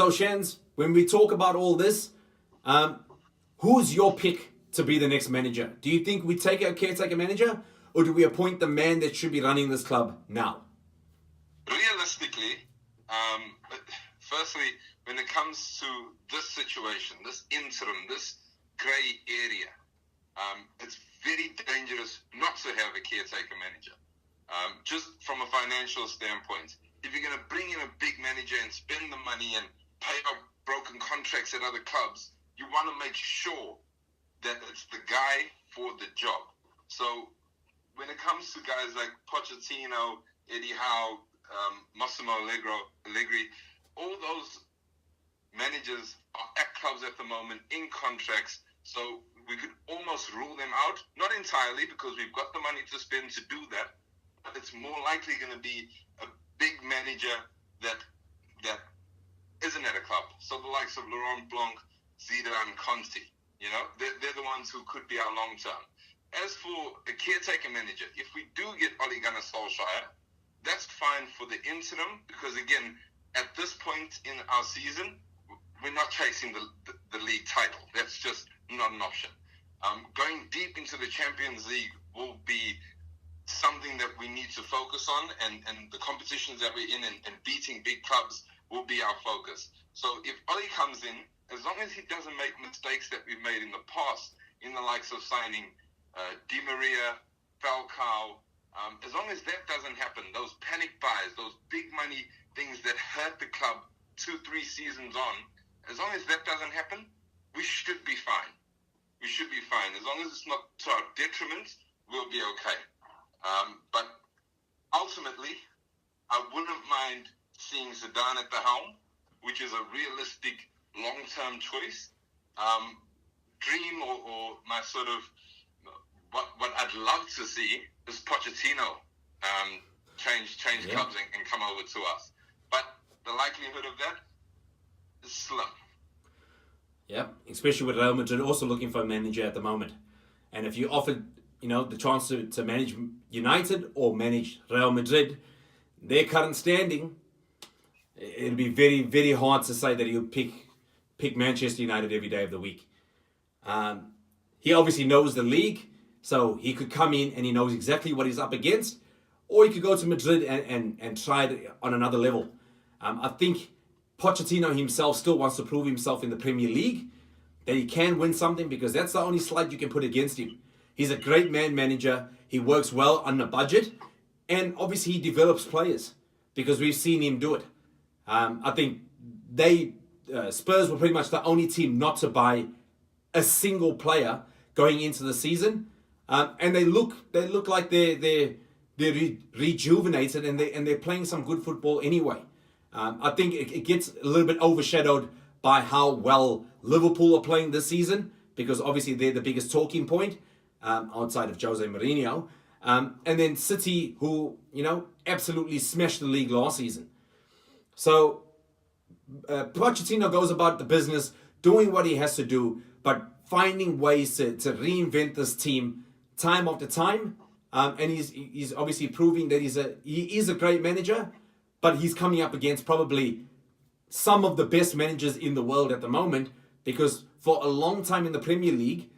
So, Shans, when we talk about all this, who's your pick to be the next manager? Do you think we take a caretaker manager, or do we appoint the man that should be running this club now? Realistically, firstly, when it comes to this situation, this interim, this grey area, it's very dangerous not to have a caretaker manager. Just from a financial standpoint, if you're going to bring in a big manager and spend the money and pay out broken contracts at other clubs, you want to make sure that it's the guy for the job. So when it comes to guys like Pochettino, Eddie Howe, Massimo Allegri, all those managers are at clubs at the moment in contracts, so we could almost rule them out. Not entirely, because we've got the money to spend to do that, but it's more likely going to be a big manager that isn't at a club. So the likes of Laurent Blanc, Zidane, Conte, they're the ones who could be our long term. As for a caretaker manager, if we do get Ole Gunnar Solskjaer, that's fine for the interim, because again, at this point in our season, we're not chasing the league title. That's just not an option. Going deep into the Champions League will be something that we need to focus on, and the competitions that we're in and beating big clubs will be our focus. So if Ole comes in, as long as he doesn't make mistakes that we've made in the past, in the likes of signing Di Maria, Falcao, as long as that doesn't happen, those panic buys, those big money things that hurt the club 2-3 seasons on, as long as that doesn't happen, we should be fine. We should be fine. As long as it's not to our detriment, we'll be okay. But ultimately, I wouldn't mind seeing Zidane at the helm, which is a realistic long-term choice. Dream or my sort of what I'd love to see is Pochettino change clubs and come over to us. But the likelihood of that is slim. Yeah, especially with Real Madrid also looking for a manager at the moment. And if you offered, the chance to manage United or manage Real Madrid, their current standing, it'd be very, very hard to say that he'll pick Manchester United every day of the week. He obviously knows the league, so he could come in and he knows exactly what he's up against, or he could go to Madrid and try it on another level. I think Pochettino himself still wants to prove himself in the Premier League, that he can win something, because that's the only slight you can put against him. He's a great manager. He works well on a budget, and obviously he develops players, because we've seen him do it. I think Spurs were pretty much the only team not to buy a single player going into the season, and they look like they're rejuvenated, and they're playing some good football anyway. I think it gets a little bit overshadowed by how well Liverpool are playing this season, because obviously they're the biggest talking point outside of Jose Mourinho, and then City, who absolutely smashed the league last season. So Pochettino goes about the business doing what he has to do, but finding ways to reinvent this team time after time, and he's obviously proving that he is a great manager, but he's coming up against probably some of the best managers in the world at the moment, because for a long time in the Premier League,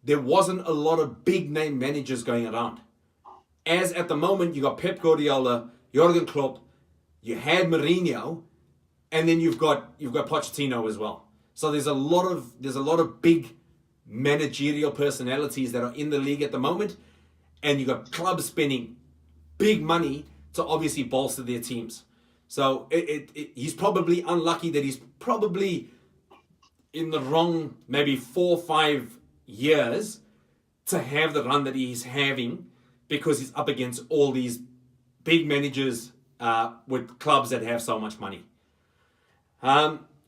there wasn't a lot of big name managers going around. As at the moment, you got Pep Guardiola, Jurgen Klopp, you had Mourinho, and then you've got Pochettino as well. So there's a lot of big managerial personalities that are in the league at the moment, and you got clubs spending big money to obviously bolster their teams. So he's probably unlucky that he's probably in the wrong maybe 4 or 5 years to have the run that he's having, because he's up against all these big managers with clubs that have so much money.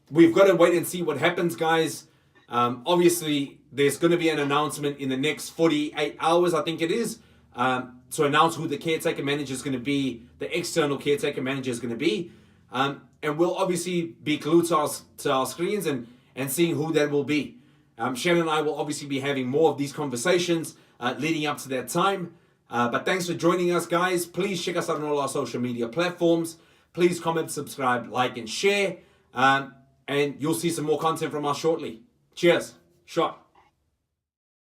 We've got to wait and see what happens, guys. Obviously, there's going to be an announcement in the next 48 hours, I think it is, to announce who the caretaker manager is going to be, the external caretaker manager is going to be. And we'll obviously be glued to our screens and seeing who that will be. Shannon and I will obviously be having more of these conversations leading up to that time. But thanks for joining us, guys. Please check us out on all our social media platforms. Please comment, subscribe, like, and share. And and you'll see some more content from us shortly. Cheers. Shot.